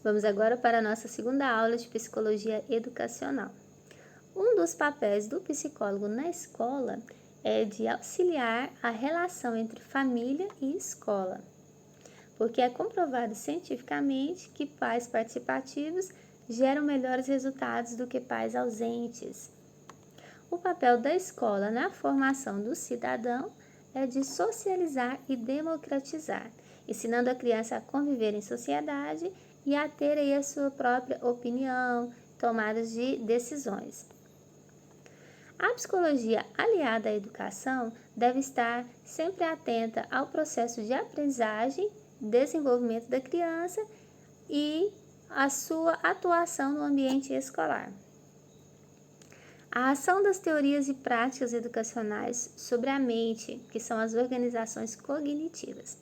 Vamos agora para a nossa segunda aula de psicologia educacional. Um dos papéis do psicólogo na escola é de auxiliar a relação entre família e escola, porque é comprovado cientificamente que pais participativos geram melhores resultados do que pais ausentes. O papel da escola na formação do cidadão é de socializar e democratizar, ensinando a criança a conviver em sociedade e a ter aí a sua própria opinião, tomadas de decisões. A psicologia aliada à educação deve estar sempre atenta ao processo de aprendizagem, desenvolvimento da criança e a sua atuação no ambiente escolar. A ação das teorias e práticas educacionais sobre a mente, que são as organizações cognitivas.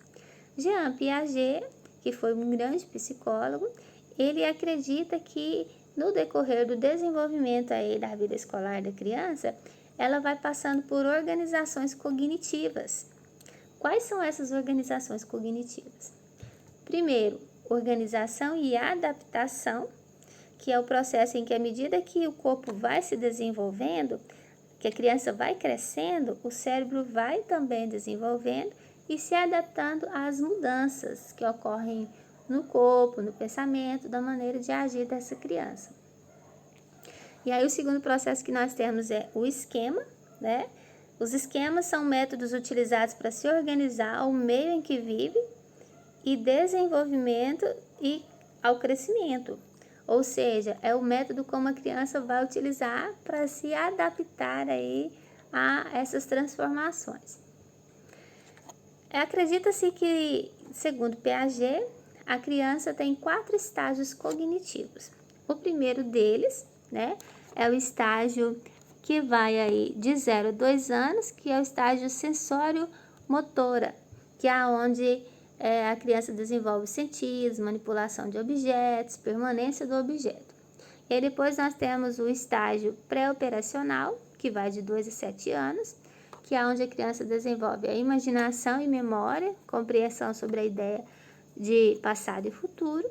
Jean Piaget, que foi um grande psicólogo, ele acredita que no decorrer do desenvolvimento aí da vida escolar da criança, ela vai passando por organizações cognitivas. Quais são essas organizações cognitivas? Primeiro, organização e adaptação, que é o processo em que, à medida que o corpo vai se desenvolvendo, que a criança vai crescendo, o cérebro vai também desenvolvendo e se adaptando às mudanças que ocorrem no corpo, no pensamento, da maneira de agir dessa criança. E aí o segundo processo que nós temos é o esquema, né? Os esquemas são métodos utilizados para se organizar ao meio em que vive e desenvolvimento e ao crescimento. Ou seja, é o método como a criança vai utilizar para se adaptar aí a essas transformações. Acredita-se que, segundo Piaget, a criança tem 4 estágios cognitivos. O primeiro deles, né, é o estágio que vai aí de 0 a 2 anos, que é o estágio sensório-motora, que é onde a criança desenvolve sentidos, manipulação de objetos, permanência do objeto. E aí depois nós temos o estágio pré-operacional, que vai de 2 a 7 anos, que é onde a criança desenvolve a imaginação e memória, compreensão sobre a ideia de passado e futuro.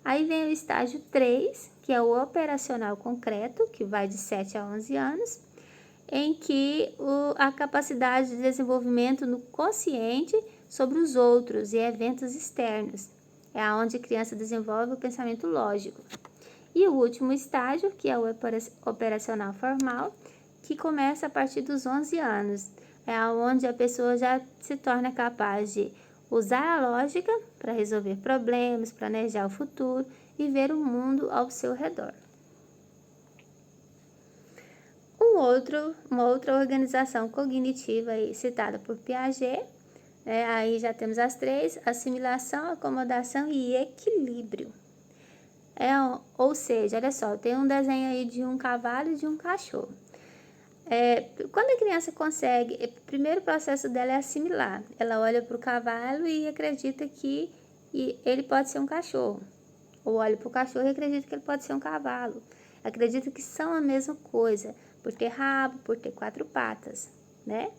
Aí vem o estágio 3, que é o operacional concreto, que vai de 7 a 11 anos, em que a capacidade de desenvolvimento no consciente sobre os outros e eventos externos. É onde a criança desenvolve o pensamento lógico. E o último estágio, que é o operacional formal, que começa a partir dos 11 anos. É onde a pessoa já se torna capaz de usar a lógica para resolver problemas, planejar o futuro e ver o mundo ao seu redor. Uma outra organização cognitiva aí, citada por Piaget, aí já temos as 3, assimilação, acomodação e equilíbrio. Ou seja, olha só, tem um desenho aí de um cavalo e de um cachorro. Quando a criança consegue, o primeiro processo dela é assimilar. Ela olha para o cavalo e acredita que ele pode ser um cachorro. Ou olha para o cachorro e acredita que ele pode ser um cavalo. Acredita que são a mesma coisa, por ter rabo, por ter 4 patas, né?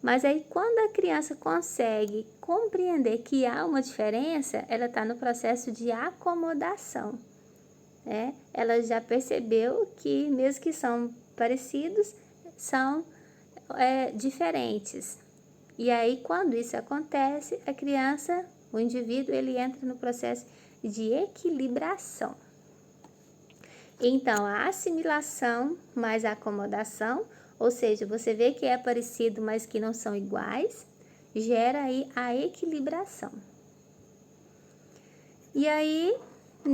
Mas aí quando a criança consegue compreender que há uma diferença, ela está no processo de acomodação, né? Ela já percebeu que mesmo que são parecidos, são diferentes. E aí quando isso acontece, a criança, o indivíduo, ele entra no processo de equilibração. Então, a assimilação mais a acomodação, ou seja, você vê que é parecido, mas que não são iguais, gera aí a equilibração. E aí,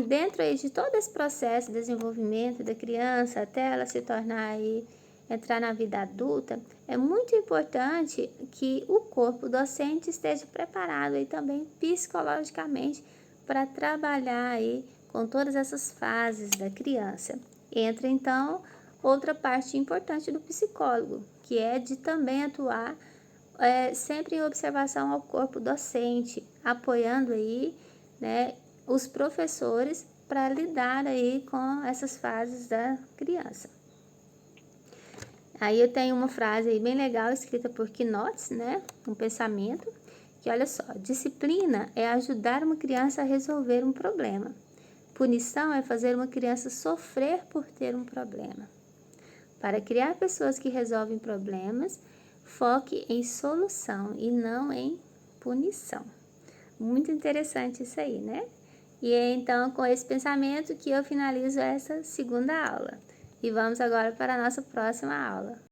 dentro aí de todo esse processo de desenvolvimento da criança, até ela se tornar aí, entrar na vida adulta, é muito importante que o corpo docente esteja preparado aí também psicologicamente para trabalhar aí com todas essas fases da criança. Entra então outra parte importante do psicólogo, que é de também atuar sempre em observação ao corpo docente, apoiando aí, né, os professores para lidar aí com essas fases da criança. Aí eu tenho uma frase aí bem legal escrita por Quinones, né, um pensamento, que olha só, disciplina é ajudar uma criança a resolver um problema. Punição é fazer uma criança sofrer por ter um problema. Para criar pessoas que resolvem problemas, foque em solução e não em punição. Muito interessante isso aí, né? E é então com esse pensamento que eu finalizo essa segunda aula. E vamos agora para a nossa próxima aula.